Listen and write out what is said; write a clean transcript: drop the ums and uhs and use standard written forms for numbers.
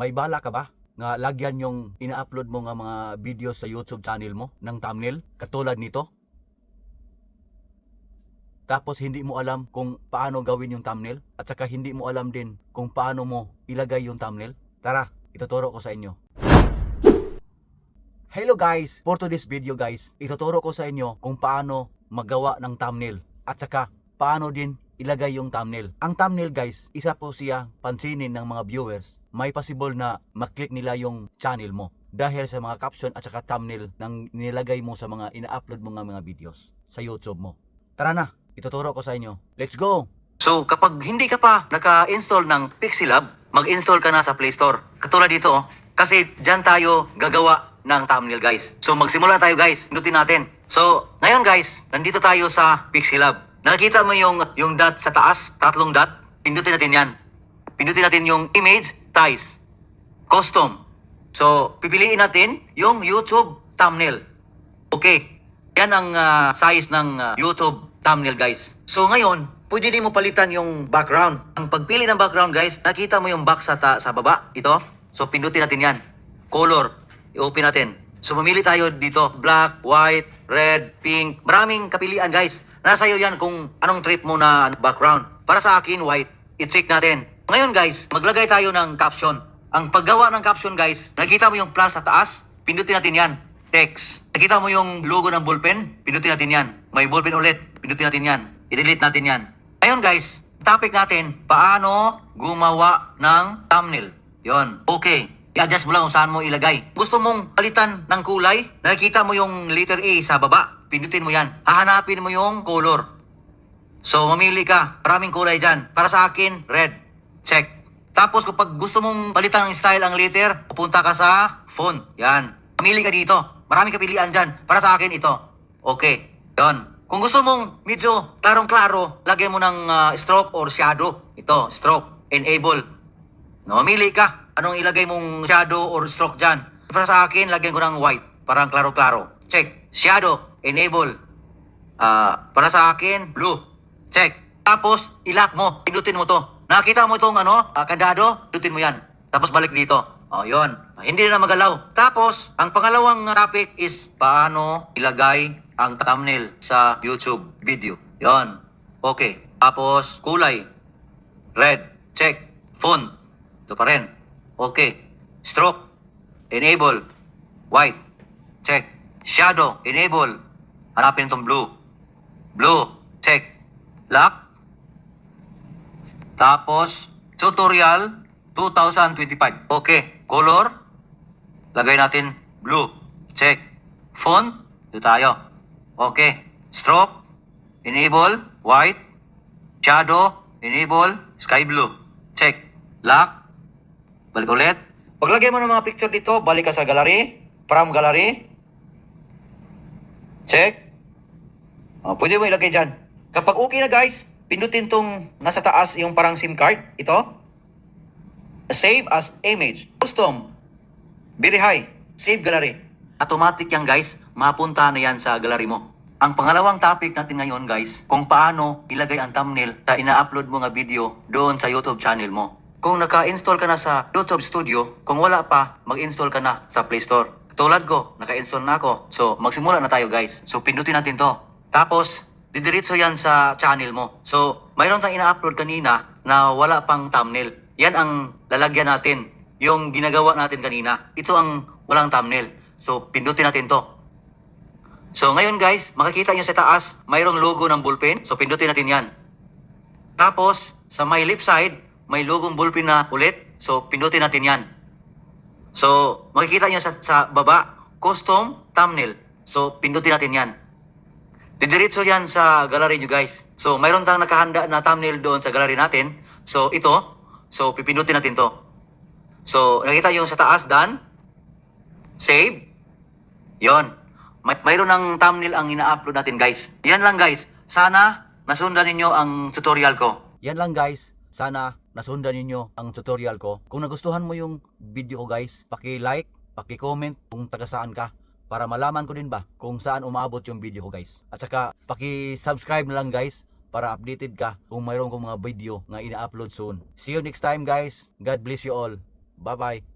May bala ka ba nga lagyan yung ina-upload mo nga mga videos sa YouTube channel mo ng thumbnail katulad nito? Tapos hindi mo alam kung paano gawin yung thumbnail at saka hindi mo alam din kung paano mo ilagay yung thumbnail. Tara, ituturo ko sa inyo. Hello guys! For today's video guys, ituturo ko sa inyo kung paano magawa ng thumbnail at saka paano din ilagay yung thumbnail. Ang thumbnail guys, isa po siya pansinin ng mga viewers. May possible na maklik nila yung channel mo dahil sa mga caption at saka thumbnail ng nilagay mo sa mga ina-upload mo nga mga videos sa YouTube mo. Tara na, ituturo ko sa inyo. Let's go! So kapag hindi ka pa naka-install ng Pixelab, mag-install ka na sa Play Store. Katulad dito kasi dyan tayo gagawa ng thumbnail guys. So magsimula tayo guys, pindutin natin. So ngayon guys, nandito tayo sa Pixelab. Nakikita mo yung dot sa taas, tatlong dot, pindutin natin yan. Pindutin natin yung image, size, custom. So pipiliin natin yung YouTube thumbnail. Okay, yan ang size ng YouTube thumbnail guys. So ngayon, pwede din mo palitan yung background. Ang pagpili ng background guys, nakita mo yung box sa baba, ito. So pindutin natin yan. Color, i-open natin. So mamili tayo dito, black, white, red, pink. Maraming kapilian guys. Nasa iyo yan kung anong trip mo na background. Para sa akin, white. I-check natin. Ngayon guys, maglagay tayo ng caption. Ang paggawa ng caption guys, nakita mo yung plus sa taas, pindutin natin yan. Text. Nakita mo yung logo ng ballpen, pindutin natin yan. May ballpen ulit, pindutin natin yan. I-delete natin yan. Ngayon guys, topic natin, paano gumawa ng thumbnail. Yon. Okay. I-adjust mo lang kung saan mo ilagay. Gusto mong palitan ng kulay, nakikita mo yung letter A sa baba, pindutin mo yan. Hahanapin mo yung color. So, mamili ka. Maraming kulay dyan. Para sa akin, red. Check. Tapos, kapag gusto mong palitan ng style ang letter, pupunta ka sa font. Yan. Mamili ka dito. Maraming kapilian dyan. Para sa akin, ito. Okay. Yon. Kung gusto mong medyo klarong-klaro, lagyan mo ng stroke or shadow. Ito, stroke. Enable. No, mamili ka. Anong ilagay mong shadow or stroke dyan? Para sa akin, lagyan ko ng white. Parang klaro-klaro. Check. Shadow. Enable. Para sa akin, blue. Check. Tapos, ilock mo. Pindutin mo to. Nakita mo itong kandado? Pindutin mo yan. Tapos balik dito. O, yun. Hindi na magalaw. Tapos, ang pangalawang topic is paano ilagay ang thumbnail sa YouTube video. Yon. Okay. Tapos, kulay. Red. Check. Font. Ito pa rin. Okay. Stroke. Enable. White. Check. Shadow. Enable. Hanapin itong blue. Blue. Check. Lock. Tapos, tutorial 2025. Okay. Color. Lagay natin blue. Check. Font. Ito tayo. Okay. Stroke. Enable. White. Shadow. Enable. Sky blue. Check. Lock. Balik ulit. Paglagay mo ng mga picture dito, balik ka sa gallery. From gallery. Check. Pwede mo ilagay dyan. Kapag okay na guys, pindutin tong nasa taas yung parang SIM card. Ito. Save as image. Custom. Very high. Save gallery. Automatic yan guys. Mapunta na yan sa gallery mo. Ang pangalawang topic natin ngayon guys, kung paano ilagay ang thumbnail sa ina-upload mo nga video doon sa YouTube channel mo. Kung naka-install ka na sa YouTube Studio, kung wala pa, mag-install ka na sa Play Store. Tulad ko, naka-install na ako. So, magsimula na tayo guys. So, pindutin natin to. Tapos, didiretso yan sa channel mo. So, mayroon tayong ina-upload kanina na wala pang thumbnail. Yan ang lalagyan natin. Yung ginagawa natin kanina. Ito ang walang thumbnail. So, pindutin natin to. So, ngayon guys, makikita nyo sa taas, mayroong logo ng ballpen. So, pindutin natin yan. Tapos, sa my left side, may logong ballpen na ulit. So, pindutin natin yan. So, makikita nyo sa baba, custom thumbnail. So, pindutin natin yan. Didiretso yan sa gallery nyo guys. So, mayroon tayong nakahanda na thumbnail doon sa gallery natin. So, ito. So, pipindutin natin to. So, nakita nyo sa taas, done. Save. Yon. Mayroon ng thumbnail ang ina-upload natin guys. Yan lang guys. Sana nasundan ninyo ang tutorial ko. Yan lang guys. Sana nasundan ninyo ang tutorial ko. Kung nagustuhan mo yung video ko guys, paki-like, paki-comment kung taga saan ka para malaman ko din ba kung saan umabot yung video ko guys. At saka paki-subscribe na lang guys para updated ka kung mayroon kong mga video na ina-upload soon. See you next time guys. God bless you all. Bye bye.